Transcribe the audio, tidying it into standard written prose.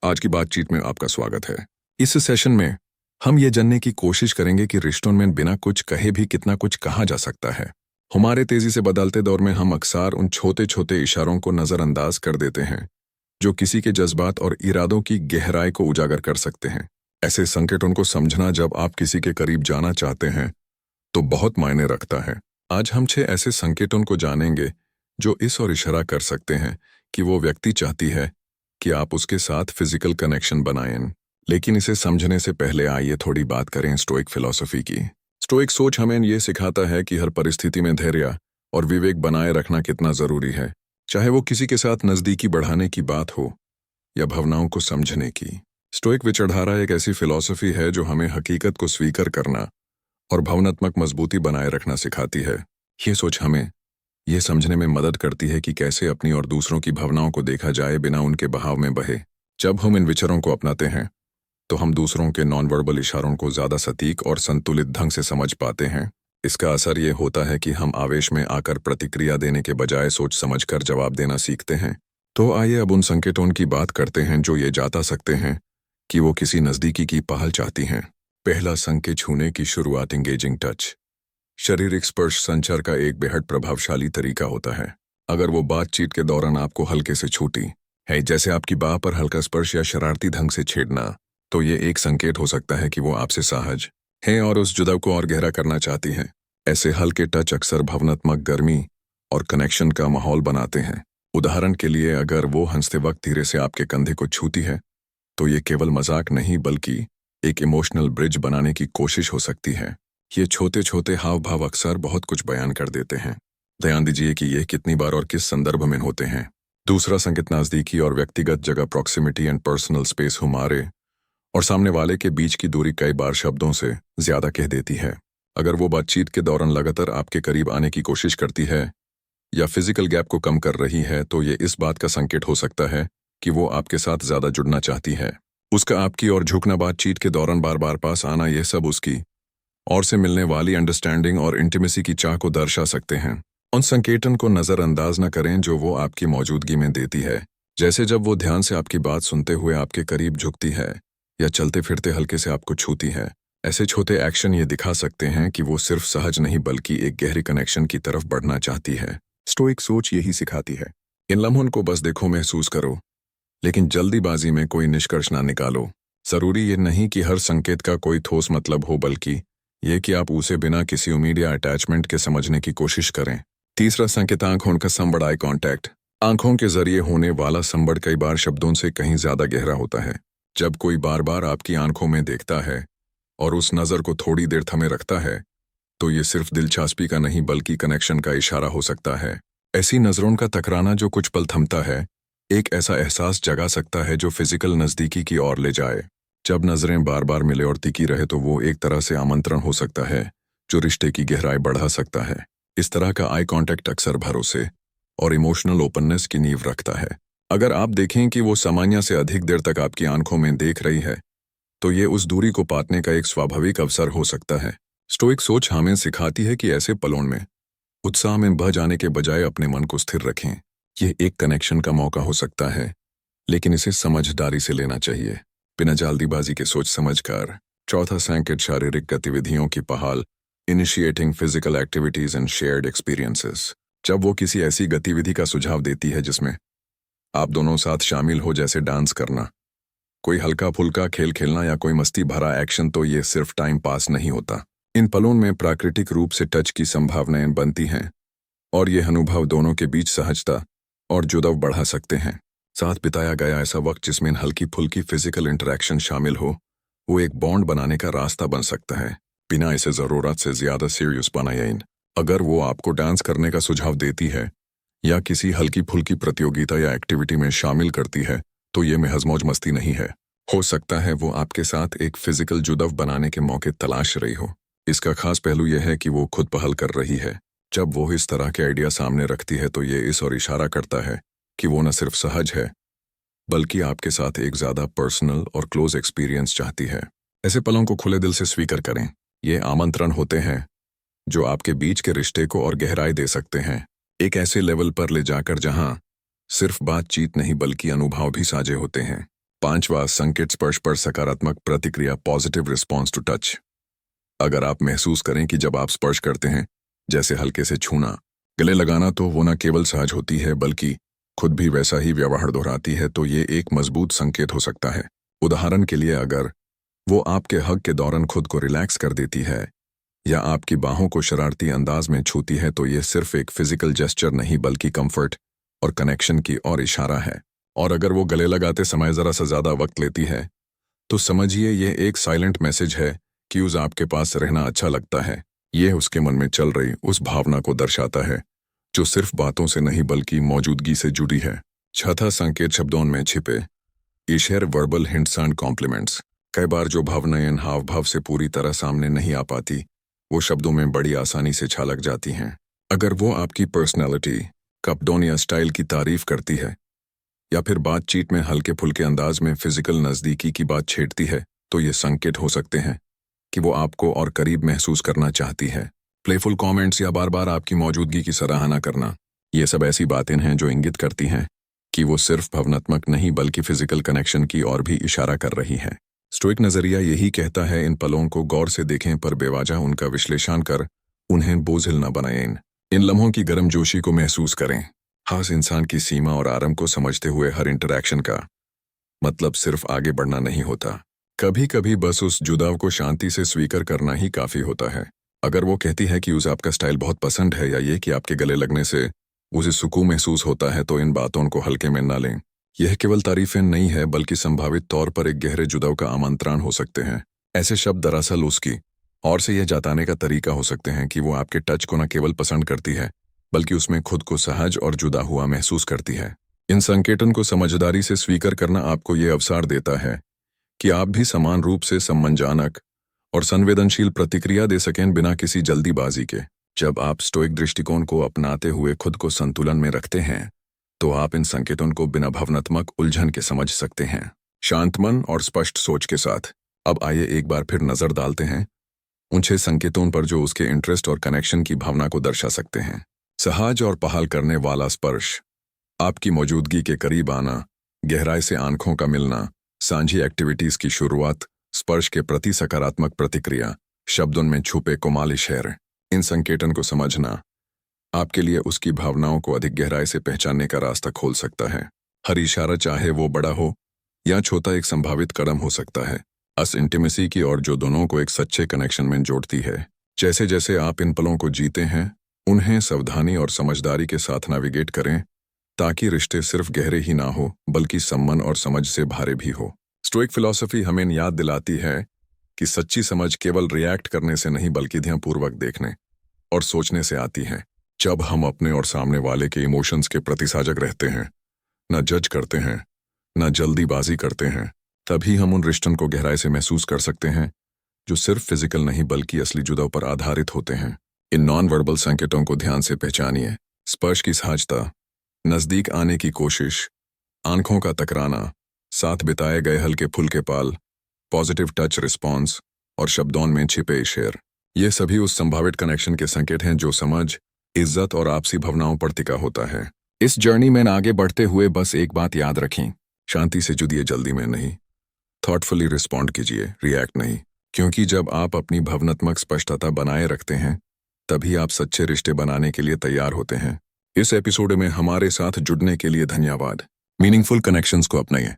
आज की बातचीत में आपका स्वागत है। इस सेशन में हम ये जानने की कोशिश करेंगे कि रिश्तों में बिना कुछ कहे भी कितना कुछ कहा जा सकता है। हमारे तेजी से बदलते दौर में हम अक्सर उन छोटे छोटे इशारों को नज़रअंदाज कर देते हैं जो किसी के जज्बात और इरादों की गहराई को उजागर कर सकते हैं। ऐसे संकेतों को समझना जब आप किसी के करीब जाना चाहते हैं तो बहुत मायने रखता है। आज हम 6 ऐसे संकेतों को जानेंगे जो इस और इशारा कर सकते हैं कि वो व्यक्ति चाहती है कि आप उसके साथ फिजिकल कनेक्शन बनाएं। लेकिन इसे समझने से पहले आइए थोड़ी बात करें स्टोइक फिलॉसफी की। स्टोइक सोच हमें ये सिखाता है कि हर परिस्थिति में धैर्य और विवेक बनाए रखना कितना जरूरी है, चाहे वो किसी के साथ नजदीकी बढ़ाने की बात हो या भावनाओं को समझने की। स्टोइक विचारधारा एक ऐसी फिलॉसफी है जो हमें हकीकत को स्वीकार करना और भावनात्मक मजबूती बनाए रखना सिखाती है। ये सोच हमें यह समझने में मदद करती है कि कैसे अपनी और दूसरों की भावनाओं को देखा जाए बिना उनके बहाव में बहे। जब हम इन विचारों को अपनाते हैं तो हम दूसरों के नॉन वर्बल इशारों को ज्यादा सटीक और संतुलित ढंग से समझ पाते हैं। इसका असर ये होता है कि हम आवेश में आकर प्रतिक्रिया देने के बजाय सोच समझकर जवाब देना सीखते हैं। तो आइए अब उन संकेतों की बात करते हैं जो ये जता सकते हैं कि वो किसी नजदीकी की पहल चाहती हैं। पहला संकेत छूने की शुरुआत, एंगेजिंग टच। शारीरिक स्पर्श संचार का एक बेहद प्रभावशाली तरीका होता है। अगर वो बातचीत के दौरान आपको हल्के से छूती है, जैसे आपकी बाह पर हल्का स्पर्श या शरारती ढंग से छेड़ना, तो ये एक संकेत हो सकता है कि वो आपसे सहज है और उस जुड़ाव को और गहरा करना चाहती हैं। ऐसे हल्के टच अक्सर भावनात्मक गर्मी और कनेक्शन का माहौल बनाते हैं। उदाहरण के लिए, अगर वो हंसते वक्त धीरे से आपके कंधे को छूती है तो ये केवल मजाक नहीं बल्कि एक इमोशनल ब्रिज बनाने की कोशिश हो सकती है। ये छोटे छोटे हाव भाव अक्सर बहुत कुछ बयान कर देते हैं। ध्यान दीजिए कि ये कितनी बार और किस संदर्भ में होते हैं। दूसरा संकेत नजदीकी और व्यक्तिगत जगह, प्रॉक्सिमिटी एंड पर्सनल स्पेस। हमारे और सामने वाले के बीच की दूरी कई बार शब्दों से ज्यादा कह देती है। अगर वो बातचीत के दौरान लगातार आपके करीब आने की कोशिश करती है या फिजिकल गैप को कम कर रही है, तो ये इस बात का संकेत हो सकता है कि वो आपके साथ ज्यादा जुड़ना चाहती है। उसका आपकी ओर झुकना, बातचीत के दौरान बार बार पास आना, यह सब उसकी और से मिलने वाली अंडरस्टैंडिंग और इंटीमेसी की चाह को दर्शा सकते हैं। उन संकेतन को नजरअंदाज न करें जो वो आपकी मौजूदगी में देती है, जैसे जब वो ध्यान से आपकी बात सुनते हुए आपके करीब झुकती है या चलते फिरते हल्के से आपको छूती है। ऐसे छोटे एक्शन ये दिखा सकते हैं कि वो सिर्फ सहज नहीं बल्कि एक गहरी कनेक्शन की तरफ बढ़ना चाहती है। स्टोइक सोच यही सिखाती है, इन लम्हों को बस देखो, महसूस करो, लेकिन जल्दीबाजी में कोई निष्कर्ष ना निकालो। जरूरी ये नहीं कि हर संकेत का कोई ठोस मतलब हो, बल्कि ये कि आप उसे बिना किसी उम्मीद या अटैचमेंट के समझने की कोशिश करें। तीसरा संकेत, आंखों का संबड़, आई कॉन्टैक्ट। आंखों के जरिए होने वाला संबड़ कई बार शब्दों से कहीं ज्यादा गहरा होता है। जब कोई बार बार आपकी आंखों में देखता है और उस नजर को थोड़ी देर थमे रखता है, तो ये सिर्फ दिलचस्पी का नहीं बल्कि कनेक्शन का इशारा हो सकता है। ऐसी नजरों का टकराना जो कुछ पल थमता है, एक ऐसा एहसास जगा सकता है जो फिजिकल नजदीकी की ओर ले जाए। जब नजरें बार बार मिले और टिकी रहे तो वो एक तरह से आमंत्रण हो सकता है जो रिश्ते की गहराई बढ़ा सकता है। इस तरह का आई कांटेक्ट अक्सर भरोसे और इमोशनल ओपननेस की नींव रखता है। अगर आप देखें कि वो सामान्य से अधिक देर तक आपकी आंखों में देख रही है, तो ये उस दूरी को पाटने का एक स्वाभाविक अवसर हो सकता है। स्टोइक सोच हमें सिखाती है कि ऐसे पलों में उत्साह में बह जाने के बजाय अपने मन को स्थिर रखें। यह एक कनेक्शन का मौका हो सकता है, लेकिन इसे समझदारी से लेना चाहिए, बिना जल्दीबाजी के सोच समझकर। चौथा संकेत, शारीरिक गतिविधियों की पहल, initiating physical activities and shared experiences. जब वो किसी ऐसी गतिविधि का सुझाव देती है जिसमें आप दोनों साथ शामिल हो, जैसे डांस करना, कोई हल्का फुल्का खेल खेलना या कोई मस्ती भरा एक्शन, तो ये सिर्फ टाइम पास नहीं होता। इन पलों में प्राकृतिक रूप से टच की संभावनाएं बनती हैं और ये अनुभव दोनों के बीच सहजता और जुड़ाव बढ़ा सकते हैं। साथ बिताया गया ऐसा वक्त जिसमें हल्की फुल्की फिजिकल इंटरेक्शन शामिल हो, वो एक बॉन्ड बनाने का रास्ता बन सकता है, बिना इसे जरूरत से ज्यादा सीरियस बनाए। अगर वो आपको डांस करने का सुझाव देती है या किसी हल्की फुल्की प्रतियोगिता या एक्टिविटी में शामिल करती है, तो ये महज मौज मस्ती नहीं है। हो सकता है वो आपके साथ एक फिजिकल जुड़ाव बनाने के मौके तलाश रही हो। इसका खास पहलू यह है कि वो खुद पहल कर रही है। जब वो इस तरह के आइडिया सामने रखती है, तो ये इस और इशारा करता है कि वो न सिर्फ सहज है बल्कि आपके साथ एक ज्यादा पर्सनल और क्लोज एक्सपीरियंस चाहती है। ऐसे पलों को खुले दिल से स्वीकार करें। ये आमंत्रण होते हैं जो आपके बीच के रिश्ते को और गहराई दे सकते हैं, एक ऐसे लेवल पर ले जाकर जहां सिर्फ बातचीत नहीं बल्कि अनुभव भी साझे होते हैं। 5वां संकेत स्पर्श पर सकारात्मक प्रतिक्रिया, पॉजिटिव रिस्पॉन्स टू टच। अगर आप महसूस करें कि जब आप स्पर्श करते हैं, जैसे हल्के से छूना, गले लगाना, तो वो न केवल सहज होती है बल्कि खुद भी वैसा ही व्यवहार दोहराती है, तो ये एक मजबूत संकेत हो सकता है। उदाहरण के लिए, अगर वो आपके हग के दौरान खुद को रिलैक्स कर देती है या आपकी बाहों को शरारती अंदाज में छूती है, तो ये सिर्फ एक फिजिकल जेस्चर नहीं बल्कि कंफर्ट और कनेक्शन की ओर इशारा है। और अगर वो गले लगाते समय जरा सा ज्यादा वक्त लेती है, तो समझिए ये एक साइलेंट मैसेज है कि उस आपके पास रहना अच्छा लगता है। ये उसके मन में चल रही उस भावना को दर्शाता है जो सिर्फ बातों से नहीं बल्कि मौजूदगी से जुड़ी है। चौथा संकेत शब्दों में छिपे इशारे, वर्बल हिंट्स एंड कॉम्प्लीमेंट्स। कई बार जो भावनाएं हाव भाव से पूरी तरह सामने नहीं आ पाती, वो शब्दों में बड़ी आसानी से छलक जाती हैं। अगर वो आपकी पर्सनैलिटी, कपड़ों या स्टाइल की तारीफ करती है या फिर बातचीत में हल्के फुल्के अंदाज में फिजिकल नज़दीकी की बात छेड़ती है, तो ये संकेत हो सकते हैं कि वो आपको और करीब महसूस करना चाहती है। प्लेफुल कमेंट्स या बार बार आपकी मौजूदगी की सराहना करना, ये सब ऐसी बातें हैं जो इंगित करती हैं कि वो सिर्फ भावनात्मक नहीं बल्कि फिजिकल कनेक्शन की ओर भी इशारा कर रही है। स्टोइक नजरिया यही कहता है, इन पलों को गौर से देखें पर बेवजह उनका विश्लेषण कर उन्हें बोझिल न बनाएं। इन लम्हों की गर्मजोशी को महसूस करें। खास इंसान की सीमा और आराम को समझते हुए हर इंटरैक्शन का मतलब सिर्फ आगे बढ़ना नहीं होता। कभी कभी बस उस जुदाव को शांति से स्वीकार करना ही काफी होता है। अगर वो कहती है कि उसे आपका स्टाइल बहुत पसंद है या ये कि आपके गले लगने से उसे सुकून महसूस होता है, तो इन बातों को हल्के में न लें। यह केवल तारीफें नहीं है बल्कि संभावित तौर पर एक गहरे जुदाव का आमंत्रण हो सकते हैं। ऐसे शब्द दरअसल उसकी और से यह जताने का तरीका हो सकते हैं कि वो आपके टच को न केवल पसंद करती है बल्कि उसमें खुद को सहज और जुदा हुआ महसूस करती है। इन संकेतन को समझदारी से स्वीकार करना आपको ये अवसर देता है कि आप भी समान रूप से सम्मानजनक और संवेदनशील प्रतिक्रिया दे सकें बिना किसी जल्दीबाजी के। जब आप स्टोइक दृष्टिकोण को अपनाते हुए खुद को संतुलन में रखते हैं, तो आप इन संकेतों को बिना भावनात्मक उलझन के समझ सकते हैं। शांत मन और स्पष्ट सोच के साथ अब आइए एक बार फिर नजर डालते हैं उन 6 संकेतों पर जो उसके इंटरेस्ट और कनेक्शन की भावना को दर्शा सकते हैं। सहज और पहल करने वाला स्पर्श, आपकी मौजूदगी के करीब आना, गहराई से आंखों का मिलना, सांझी एक्टिविटीज की शुरुआत, स्पर्श के प्रति सकारात्मक प्रतिक्रिया, शब्दों में छुपे कोमल इशारे। इन संकेतन को समझना आपके लिए उसकी भावनाओं को अधिक गहराई से पहचानने का रास्ता खोल सकता है। हर इशारा, चाहे वो बड़ा हो या छोटा, एक संभावित कदम हो सकता है अस इंटीमेसी की ओर जो दोनों को एक सच्चे कनेक्शन में जोड़ती है। जैसे जैसे आप इन पलों को जीते हैं, उन्हें सावधानी और समझदारी के साथ नेविगेट करें ताकि रिश्ते सिर्फ गहरे ही ना हो बल्कि सम्मान और समझ से भरे भी हो। स्टोइक फिलॉसफी हमें याद दिलाती है कि सच्ची समझ केवल रिएक्ट करने से नहीं बल्कि ध्यानपूर्वक देखने और सोचने से आती है। जब हम अपने और सामने वाले के इमोशंस के प्रति सजग रहते हैं, न जज करते हैं, न जल्दीबाजी करते हैं, तभी हम उन रिश्तों को गहराई से महसूस कर सकते हैं जो सिर्फ फिजिकल नहीं बल्कि असली जुदाव पर आधारित होते हैं। इन नॉन वर्बल संकेतों को ध्यान से पहचानिए। स्पर्श की सहजता, नजदीक आने की कोशिश, आंखों का टकराना, साथ बिताए गए हल्के फुल्के पल, पॉजिटिव टच रिस्पॉन्स और शब्दों में छिपे इशारे, ये सभी उस संभावित कनेक्शन के संकेत हैं जो समझ, इज्जत और आपसी भावनाओं पर टिका होता है। इस जर्नी में आगे बढ़ते हुए बस एक बात याद रखें, शांति से जुड़िए, जल्दी में नहीं। थॉटफुली रिस्पॉन्ड कीजिए, रिएक्ट नहीं, क्योंकि जब आप अपनी भावनात्मक स्पष्टता बनाए रखते हैं तभी आप सच्चे रिश्ते बनाने के लिए तैयार होते हैं। इस एपिसोड में हमारे साथ जुड़ने के लिए धन्यवाद। मीनिंगफुल कनेक्शंस को अपनाइए।